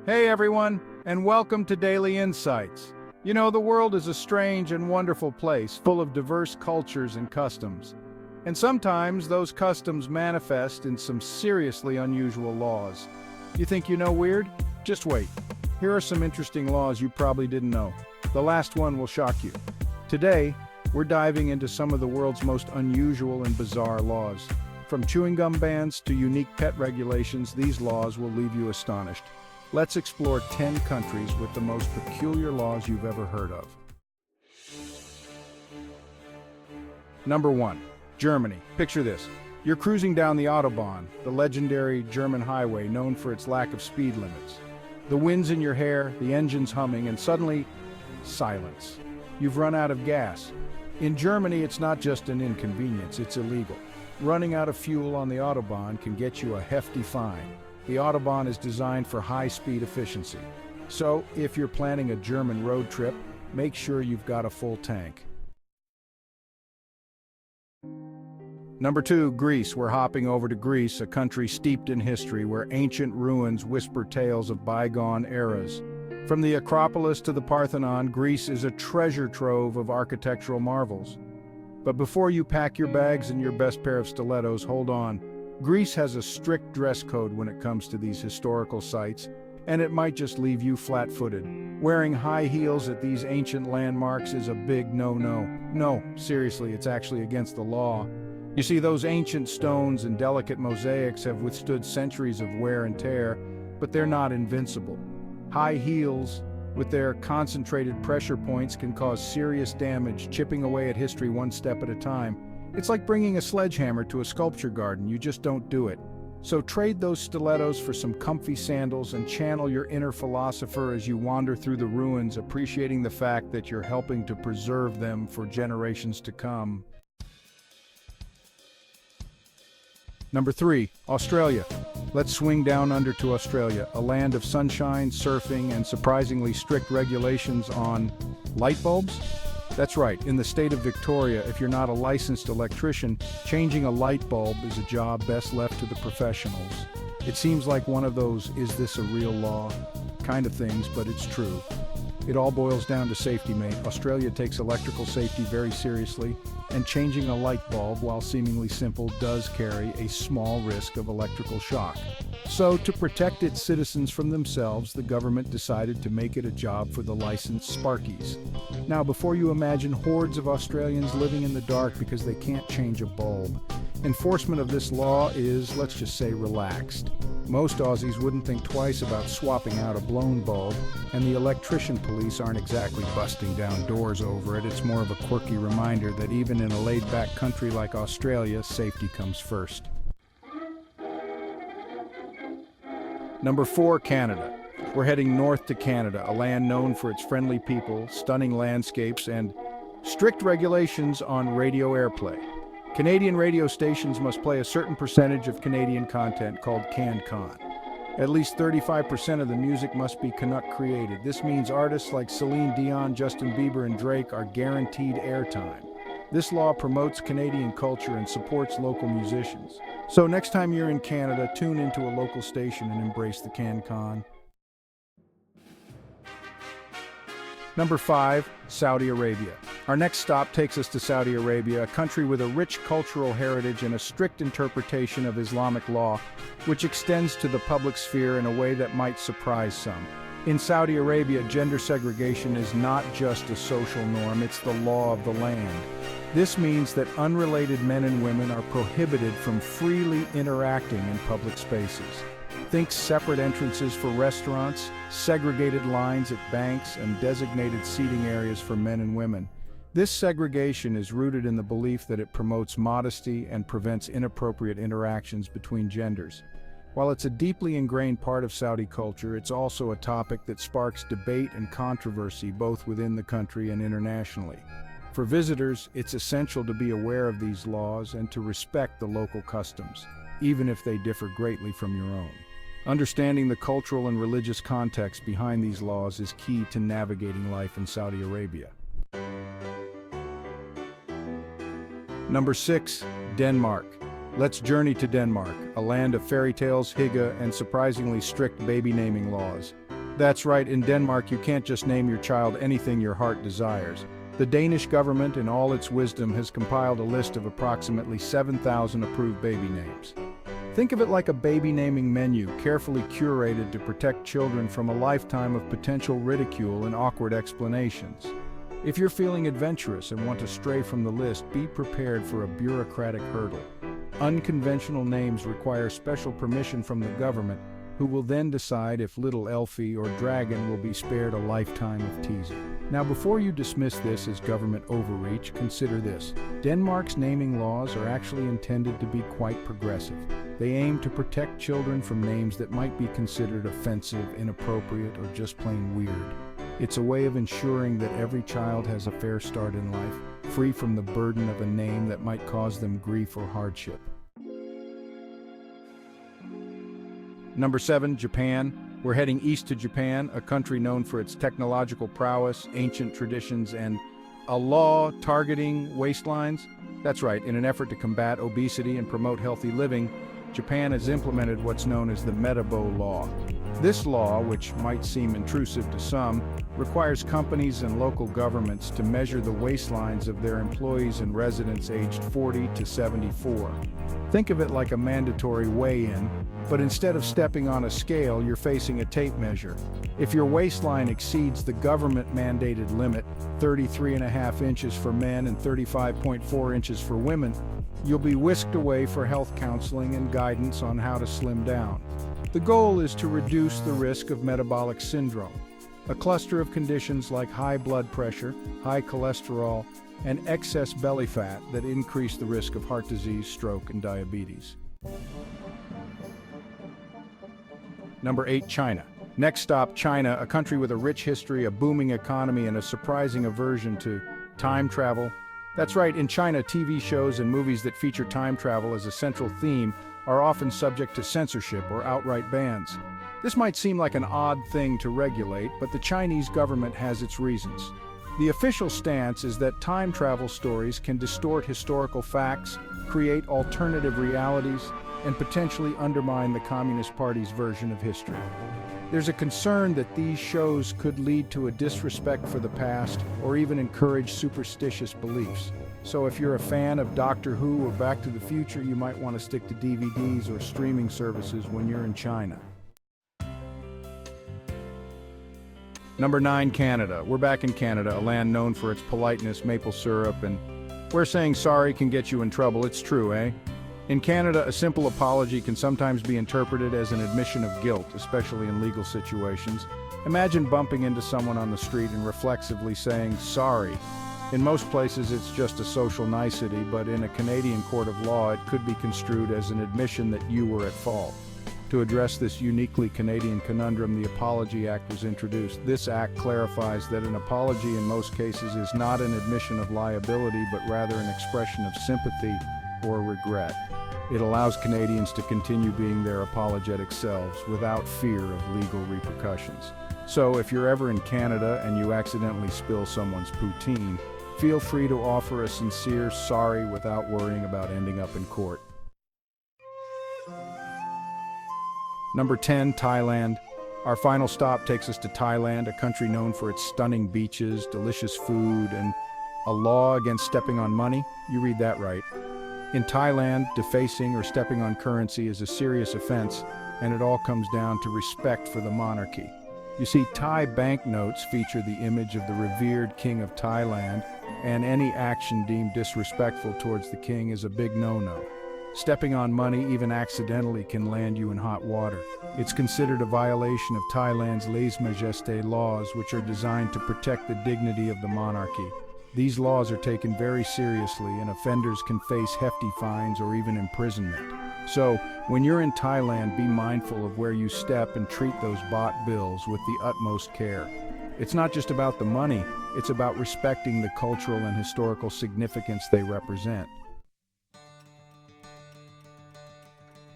Hey everyone, and welcome to Daily Insights. You know, the world is a strange and wonderful place, full of diverse cultures and customs. And sometimes those customs manifest in some seriously unusual laws. You think you know weird? Just wait. Here are some interesting laws you probably didn't know. The last one will shock you. Today, we're diving into some of the world's most unusual and bizarre laws. From chewing gum bans to unique pet regulations, these laws will leave you astonished. Let's explore 10 countries with the most peculiar laws you've ever heard of. Number 1. Germany. Picture this. You're cruising down the Autobahn, the legendary German highway known for its lack of speed limits. The wind's in your hair, the engine's humming, and suddenly, silence. You've run out of gas. In Germany, it's not just an inconvenience, it's illegal. Running out of fuel on the Autobahn can get you a hefty fine. The Autobahn is designed for high-speed efficiency. So, if you're planning a German road trip, make sure you've got a full tank. Number 2, Greece. We're hopping over to Greece, a country steeped in history where ancient ruins whisper tales of bygone eras. From the Acropolis to the Parthenon, Greece is a treasure trove of architectural marvels. But before you pack your bags and your best pair of stilettos, hold on. Greece has a strict dress code when it comes to these historical sites, and it might just leave you flat-footed. Wearing high heels at these ancient landmarks is a big no-no. No, seriously, it's actually against the law. You see, those ancient stones and delicate mosaics have withstood centuries of wear and tear, but they're not invincible. High heels, with their concentrated pressure points, can cause serious damage, chipping away at history one step at a time. It's like bringing a sledgehammer to a sculpture garden. You just don't do it. So trade those stilettos for some comfy sandals and channel your inner philosopher as you wander through the ruins, appreciating the fact that you're helping to preserve them for generations to come. Number 3, Australia. Let's swing down under to Australia, a land of sunshine, surfing, and surprisingly strict regulations on light bulbs. That's right, in the state of Victoria, if you're not a licensed electrician, changing a light bulb is a job best left to the professionals. It seems like one of those "is this a real law" kind of things, but it's true. It all boils down to safety, mate. Australia takes electrical safety very seriously, and changing a light bulb, while seemingly simple, does carry a small risk of electrical shock. So, to protect its citizens from themselves, the government decided to make it a job for the licensed sparkies. Now, before you imagine hordes of Australians living in the dark because they can't change a bulb, enforcement of this law is, let's just say, relaxed. Most Aussies wouldn't think twice about swapping out a blown bulb, and the electrician police aren't exactly busting down doors over it. It's more of a quirky reminder that even in a laid-back country like Australia, safety comes first. Number 4, Canada. We're heading north to Canada, a land known for its friendly people, stunning landscapes, and strict regulations on radio airplay. Canadian radio stations must play a certain percentage of Canadian content called CanCon. At least 35% of the music must be Canuck created. This means artists like Celine Dion, Justin Bieber, and Drake are guaranteed airtime. This law promotes Canadian culture and supports local musicians. So next time you're in Canada, tune into a local station and embrace the CanCon. Number 5, Saudi Arabia. Our next stop takes us to Saudi Arabia, a country with a rich cultural heritage and a strict interpretation of Islamic law, which extends to the public sphere in a way that might surprise some. In Saudi Arabia, gender segregation is not just a social norm, it's the law of the land. This means that unrelated men and women are prohibited from freely interacting in public spaces. Think separate entrances for restaurants, segregated lines at banks, and designated seating areas for men and women. This segregation is rooted in the belief that it promotes modesty and prevents inappropriate interactions between genders. While it's a deeply ingrained part of Saudi culture, it's also a topic that sparks debate and controversy both within the country and internationally. For visitors, it's essential to be aware of these laws and to respect the local customs, even if they differ greatly from your own. Understanding the cultural and religious context behind these laws is key to navigating life in Saudi Arabia. Number 6, Denmark. Let's journey to Denmark, a land of fairy tales, hygge, and surprisingly strict baby naming laws. That's right, in Denmark you can't just name your child anything your heart desires. The Danish government, in all its wisdom, has compiled a list of approximately 7,000 approved baby names. Think of it like a baby naming menu, carefully curated to protect children from a lifetime of potential ridicule and awkward explanations. If you're feeling adventurous and want to stray from the list, be prepared for a bureaucratic hurdle. Unconventional names require special permission from the government, who will then decide if little Elfie or Dragon will be spared a lifetime of teasing. Now, before you dismiss this as government overreach, consider this. Denmark's naming laws are actually intended to be quite progressive. They aim to protect children from names that might be considered offensive, inappropriate, or just plain weird. It's a way of ensuring that every child has a fair start in life, free from the burden of a name that might cause them grief or hardship. Number 7, Japan. We're heading east to Japan, a country known for its technological prowess, ancient traditions, and a law targeting waistlines. That's right, in an effort to combat obesity and promote healthy living, Japan has implemented what's known as the Metabo law. This law, which might seem intrusive to some, requires companies and local governments to measure the waistlines of their employees and residents aged 40 to 74. Think of it like a mandatory weigh-in, but instead of stepping on a scale, you're facing a tape measure. If your waistline exceeds the government-mandated limit, 33.5 inches for men and 35.4 inches for women, you'll be whisked away for health counseling and guidance on how to slim down. The goal is to reduce the risk of metabolic syndrome, a cluster of conditions like high blood pressure, high cholesterol, and excess belly fat that increase the risk of heart disease, stroke, and diabetes. Number 8, China. Next stop, China, a country with a rich history, a booming economy, and a surprising aversion to time travel. That's right, in China, TV shows and movies that feature time travel as a central theme are often subject to censorship or outright bans. This might seem like an odd thing to regulate, but the Chinese government has its reasons. The official stance is that time travel stories can distort historical facts, create alternative realities, and potentially undermine the Communist Party's version of history. There's a concern that these shows could lead to a disrespect for the past or even encourage superstitious beliefs. So if you're a fan of Doctor Who or Back to the Future, you might want to stick to DVDs or streaming services when you're in China. Number 9, Canada. We're back in Canada, a land known for its politeness, maple syrup, and where saying sorry can get you in trouble. It's true, eh? In Canada, a simple apology can sometimes be interpreted as an admission of guilt, especially in legal situations. Imagine bumping into someone on the street and reflexively saying, sorry. In most places, it's just a social nicety, but in a Canadian court of law, it could be construed as an admission that you were at fault. To address this uniquely Canadian conundrum, the Apology Act was introduced. This act clarifies that an apology in most cases is not an admission of liability, but rather an expression of sympathy or regret. It allows Canadians to continue being their apologetic selves without fear of legal repercussions. So if you're ever in Canada and you accidentally spill someone's poutine, feel free to offer a sincere sorry without worrying about ending up in court. Number 10, Thailand. Our final stop takes us to Thailand, a country known for its stunning beaches, delicious food, and a law against stepping on money. You read that right. In Thailand, defacing or stepping on currency is a serious offense, and it all comes down to respect for the monarchy. You see, Thai banknotes feature the image of the revered King of Thailand, and any action deemed disrespectful towards the king is a big no-no. Stepping on money, even accidentally, can land you in hot water. It's considered a violation of Thailand's lèse-majesté laws, which are designed to protect the dignity of the monarchy. These laws are taken very seriously, and offenders can face hefty fines or even imprisonment. So, when you're in Thailand, be mindful of where you step and treat those bought bills with the utmost care. It's not just about the money, it's about respecting the cultural and historical significance they represent.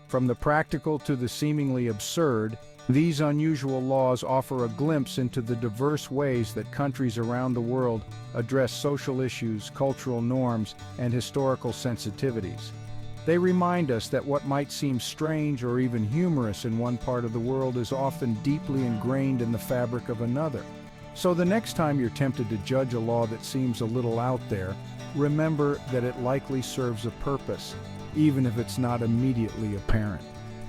From the practical to the seemingly absurd, these unusual laws offer a glimpse into the diverse ways that countries around the world address social issues, cultural norms, and historical sensitivities. They remind us that what might seem strange or even humorous in one part of the world is often deeply ingrained in the fabric of another. So the next time you're tempted to judge a law that seems a little out there, remember that it likely serves a purpose, even if it's not immediately apparent.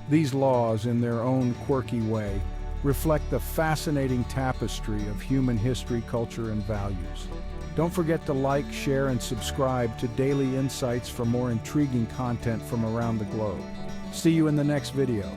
These laws, in their own quirky way, reflect the fascinating tapestry of human history, culture, and values. Don't forget to like, share, and subscribe to Daily Insights for more intriguing content from around the globe. See you in the next video.